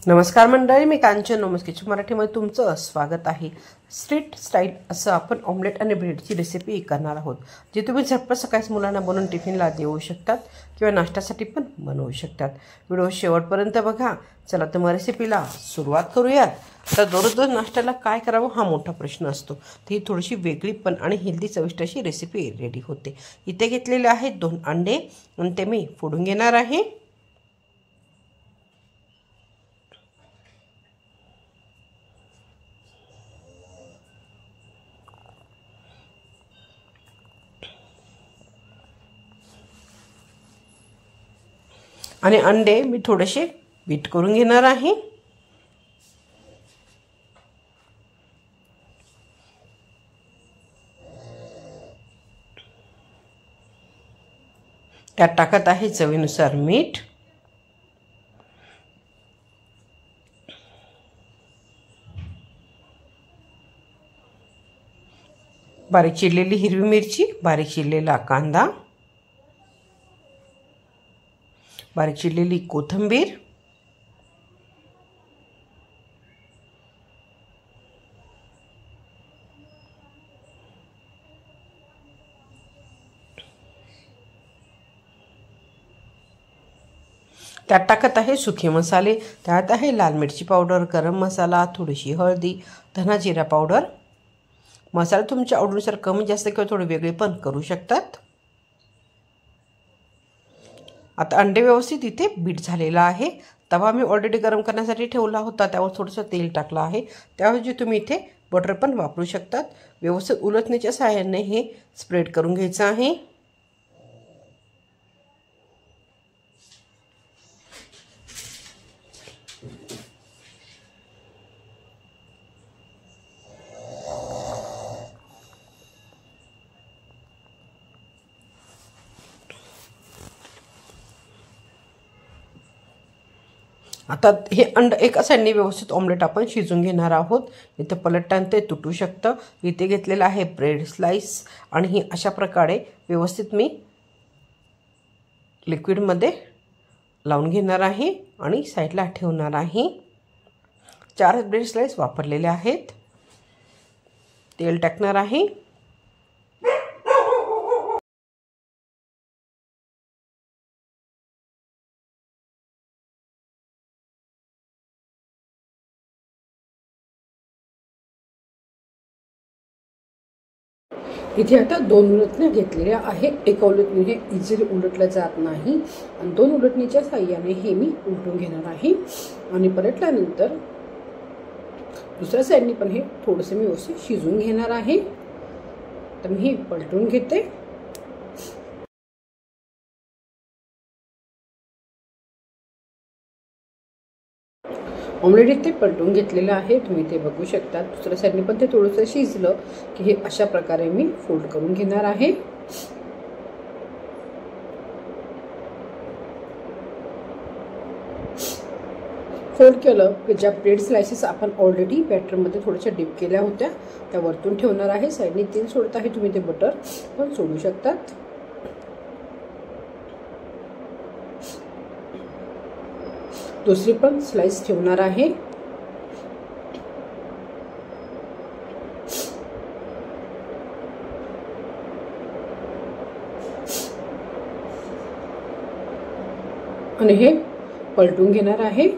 नमस्कार मंडळी, मी कांचन नोमस किचन मराठीमध्ये तुमचं स्वागत आहे। स्ट्रीट स्टाईल असं आपण ऑमलेट आणि ब्रेडची रेसिपी करणार आहोत, जी तुम्ही झटपट सकाळीच मुलांना बनवून टिफिनला देऊ शकतात किंवा नाश्त्यासाठी पण बनवू शकतात। व्हिडिओ शेवटपर्यंत बघा। चला तर मग रेसिपीला सुरुवात करूयात। तर दररोज नाश्त्याला काय करावं हा मोठा प्रश्न असतो, तर ही थोडीशी वेगळी पण आणि हेल्दी चविष्ट अशी रेसिपी रेडी होते। इथे घेतलेले आहेत 2 अंडे आणि ते मी फोडून घेणार आहे। आणि अंडे मी थोडेसे बीट करून घेणार आहे। त्यात टाकत आहे चवीनुसार मीठ, बारीक चिरलेली हिरवी मिरची, बारीक चिरलेला कांदा, बारीक चिरलेली कोथिंबीर, त्यात टाकत आहे सुखे मसाले। त्यात आहे लाल मिरची पावडर, गरम मसाला, थोडीशी हळदी, धना जिरा पावडर। मसाला तुमच्या आवडीनुसार कमी जास्त किंवा थोडे वेगळे पण करू शकतात। आता अंडे व्यवस्थित इथे बीट झालेला आहे। तवा मी ऑलरेडी गरम करण्यासाठी ठेवला होता, त्यावर थोडंसं तेल टाकलं आहे। त्याऐवजी तुम्ही इथे बटर पण वापरू शकतात। व्यवस्थित उलटण्याच्या सहाय्याने हे स्प्रेड करून घ्यायचं आहे। आता हे अंड एका साईडने व्यवस्थित ऑमलेट आपण शिजून घेणार आहोत। इथे पलटताना ते तुटू शकतं। इथे घेतलेला आहे ब्रेड स्लाइस आणि ही अशा प्रकारे व्यवस्थित मी लिक्विडमध्ये लावून घेणार आहे आणि साईडला ठेवणार आहे। 4 ब्रेड स्लाइस वापरलेले आहेत। तेल टाकणार आहे। इथे आता 2 उलटण्या घेतलेल्या आहेत। एक उलटणी हे इझिली उलटलं जात नाही आणि 2 उलटणीच्या साहाय्याने हे मी उलटून घेणार आहे। आणि पलटल्यानंतर दुसऱ्या साईडने पण हे थोडंसं मी व्यवस्थित शिजून घेणार आहे। तर मी हे पलटून घेते। ऑमलेट इथे पलटून घेतलेलं आहे, तुम्ही ते बघू शकता। दुसऱ्या साईडने पण ते थोडंसं शिजलं की हे अशा प्रकारे मी फोल्ड करून घेणार आहे। फोल्ड केलं की ज्या ब्रेड स्लाइसेस आपण ऑलरेडी बॅटरमध्ये थोड्याशा डिप केल्या होत्या त्या वरतून ठेवणार आहे। साईडने तेल सोडत आहे, तुम्ही ते बटर पण सोडू शकतात। दुसरी पण स्लाइस ठेवणार आहे। आणि हे पलटून घेणार आहे।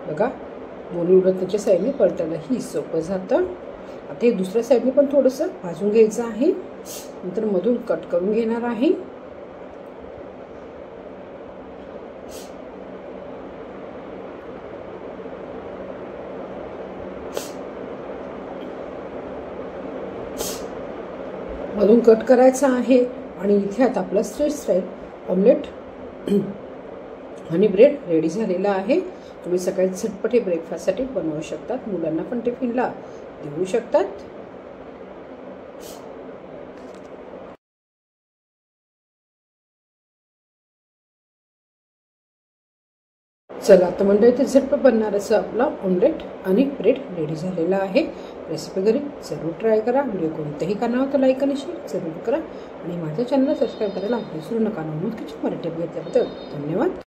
बघा, दोन्ही उलटण्याच्या साईडने पलटायला ही सोपं जातं। आता हे दुसऱ्या साईडने पण थोडंसं भाजून घ्यायचं आहे, नंतर मधून कट करून घेणार आहे। मधून कट करायचा आहे आणि इथे आता आपला स्ट्रीट स्टाईल ऑमलेट आणि ब्रेड रेडी झालेला आहे। तुम्ही सकाळी झटपट हे ब्रेकफास्टसाठी बनवू शकतात, मुलांना पण टिफिनला देऊ शकतात। चला तर मंडळी, इथे झटपट बनणार असं आपला ऑमलेट आणि ब्रेड रेडी झालेला आहे। रेसिपी घरी जरूर ट्राय करा। व्हिडिओ कोणतेही करणार होतं लाईक आणि शेअर जरूर करा आणि माझ्या चॅनलला सबस्क्राईब करायला विसरू नका। नोमस किचन मराठी बघितल्याबद्दल धन्यवाद।